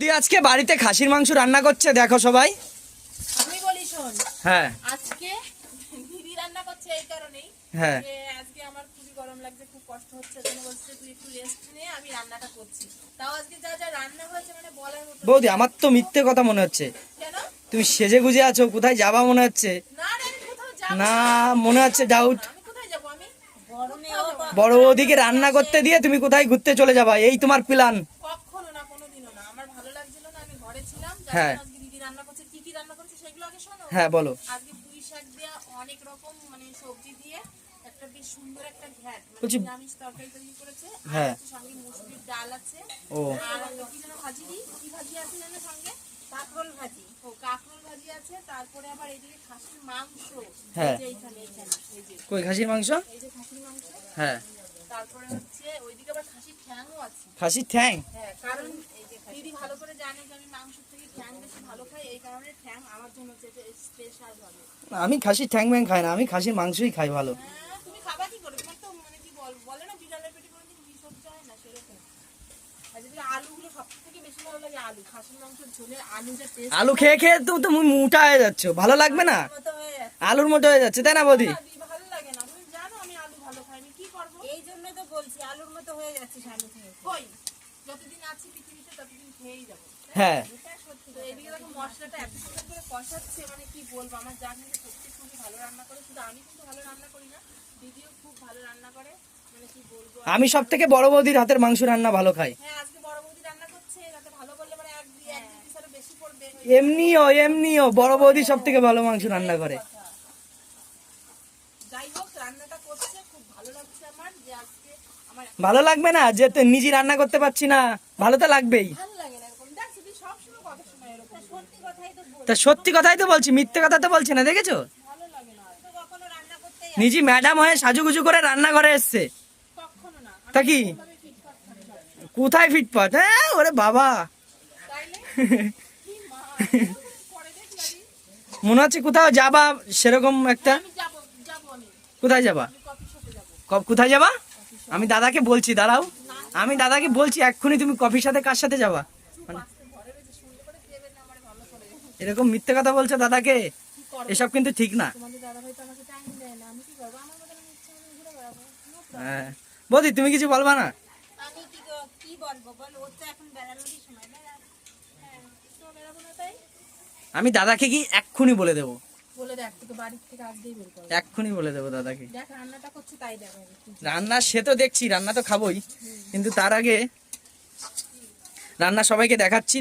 তুই আজকে বাড়িতে খাসির মাংস রান্না করছে দেখো সবাই। আমি বলি শোন, হ্যাঁ আজকে দিদি রান্না করছে এই কারণেই হ্যাঁ যে আজকে আমার খুবই গরম লাগছে, খুব কষ্ট হচ্ছে, জন্য বলছে তুই একটু রেস্ট নিয়ে আমি রান্নাটা করছি। তাও আজকে যা যা রান্না হয়েছে মানে বলার মতো। বৌদি আমার তো মিথ্যে কথা মনে হচ্ছে, কেন? তুমি সেজে গুজে আছো, কোথায় যাবা মনে হচ্ছে। না রে, আমি কোথাও যাব না মনে হচ্ছে ডাউট। আমি কোথায় যাব? আমি গরমে বড় বৌদিকে রান্না করতে দিয়ে তুমি কোথায় ঘুরতে চলে যাবা, এই তোমার প্ল্যান? কখনো না, কোনোদিনও না। আমার ভালো লাগছিল না, আমি ঘরে ছিলাম। হ্যাঁ। আজকে দিদি রান্না করছে, কি কি রান্না করেছে সেগুলো আগে শোনো। হ্যাঁ বলো। আজকে পুঁই শাক দিয়ে অনেক রকম মানে সবজি দিয়ে একটা বেশ সুন্দর একটা ঘ্যাট মানে বলছি- নিরামিষ তরকারি তৈরি করেছে। আর হ্যাঁ। হচ্ছে সঙ্গে মুসুরির ডাল আছে। ও আর একটা কি যেন ভাজি দি, কি ভাজি আছে জানো সঙ্গে? কাঁকরোল ভাজি। ও কাঁকরোল ভাজি আছে। তারপরে আবার এদিকে খাসির মাংস। হ্যাঁ। এই যে এইখানে এই যে কই খাসির মাংস? এই যে খাসির মাংস। হ্যাঁ তারপরে হচ্ছে ওইদিকে আবার খাসির ঠ্যাংও আছে। খাসির ঠ্যাং। হ্যাঁ, কারণ দিদি ভালো করে জানে যে আমি মাংসের থেকে ঠ্যাং বেশি ভালো খাই, এই কারণে ঠ্যাং আমার জন্য হচ্ছে স্পেশাল ভাবে। আমি খাসির ঠ্যাং ব্যাং খাই না, আমি খাসির মাংসই খাই ভালো। হ্যাঁ, তুমি খাবা কি করে? তোমার তো মানে কি বলে না বিড়ালের পেটে কোনোদিন বিষ হচ্ছে হয় না, সেরকম। আর যদি আলুগুলো সব থেকে বেশি ভালো লাগে আলু, খাসির মাংসের ঝোলের আলু যে টেস্ট আলু খেয়ে খেয়ে তো তুমি মোটা হয়ে যাচ্ছ, ভালো লাগবে না? মতো হয়ে যাচ্ছে। আলুর মতো হয়ে যাচ্ছে তাই না বৌদি? ভালো লাগে না, তুমি জানো আমি আলু ভালো খাই, আমি কি করবো? এই জন্য তো বলছি আলুর মতো হয়ে যাচ্ছে আলু খেয়ে। কই, যতদিন আছি পৃথিবীতে ততদিন খেয়েই যাবো। হ্যাঁ এটা সত্যি। তো এদিকে দেখো মশলাটা এত সুন্দর করে কষাচ্ছে, মানে কি বলবো, আমার যা কিন্তু সত্যি খুবই ভালো রান্না করে। শুধু আমি কিন্তু ভালো রান্না করি না, দিদিও খুব ভালো রান্না করে, মানে কি বলবো। আমি সব থেকে বড় বৌদির হাতের মাংস রান্না ভালো খাই। হ্যাঁ, আজকে বড় বৌদি রান্না করছে, যাতে ভালো করলে মানে এক দুই পিস আরো বেশি পড়বে। এমনিও বড় বৌদি সব থেকে ভালো মাংস রান্না করে। যাই হোক, রান্নাটা করছে খুব ভালো লাগছে আমার, যে আজকে আমার ভালো লাগবে না যে তো নিজে রান্না করতে পারছি না? ভালো তো লাগবেই। ভালো লাগে না এরকম। দেখ দিদি সবসময় কথা শোনায় এরকম, সত্যি কথাই তো বল। তা সত্যি কথাই তো বলছি, মিথ্যে কথা তো বলছি না, দেখেছো? ভালো লাগে না তো কখনো রান্না করতেই নিজে ম্যাডাম হয়ে সাজুগুজু করে রান্নাঘরে এসছে, কখনো না। তা কি আমি ফিটফাট খাই সব। কোথায় ফিটপাট? হ্যাঁ ওরে বাবা, তাইলে কি মা পরে দেখলাম মনে হচ্ছে কোথাও যাবা সেরকম একটা। আমি যাবো আমি কোথায় যাবা? কফি শপে যাবো। কোথায় যাবা? আমি দাদাকে বলছি, দাঁড়াও, আমি দাদাকে বলছি এক্ষুনি, তুমি কফির সাথে কার সাথে যাবা? মানে আজকে ঘরে রয়েছে, সুন্দর করে দেবে না আমার ভালো করে। এরকম মিথ্যে কথা বলছে দাদাকে, এসব কিন্তু ঠিক না। তোমাদের দাদা ভাই তো আমাকে টাইম দেয় না, আমি কি করবো? আমার মতো আমি ইচ্ছা মতো ঘুরে বেড়াবো। No problem. হ্যাঁ বৌদি তুমি কিছু বলবা না? আমি কি বলবো বল, ওর তো এখন বেড়ানোরই সময় না। হ্যাঁ, তো বেড়াবো না তাই আমি দাদাকে কি এক্ষুনি বলে দেবো, বলে দেখ, তোকে বাড়ির থেকে আজকেই বের করবো। এক্ষুনি বলে দেবো দাদাকে। দেখ রান্নাটা করছে তাই দেখো। রান্না সে তো দেখছি, রান্না তো খাবোই, কিন্তু তার আগে রান্না সবাইকে দেখাচ্ছি।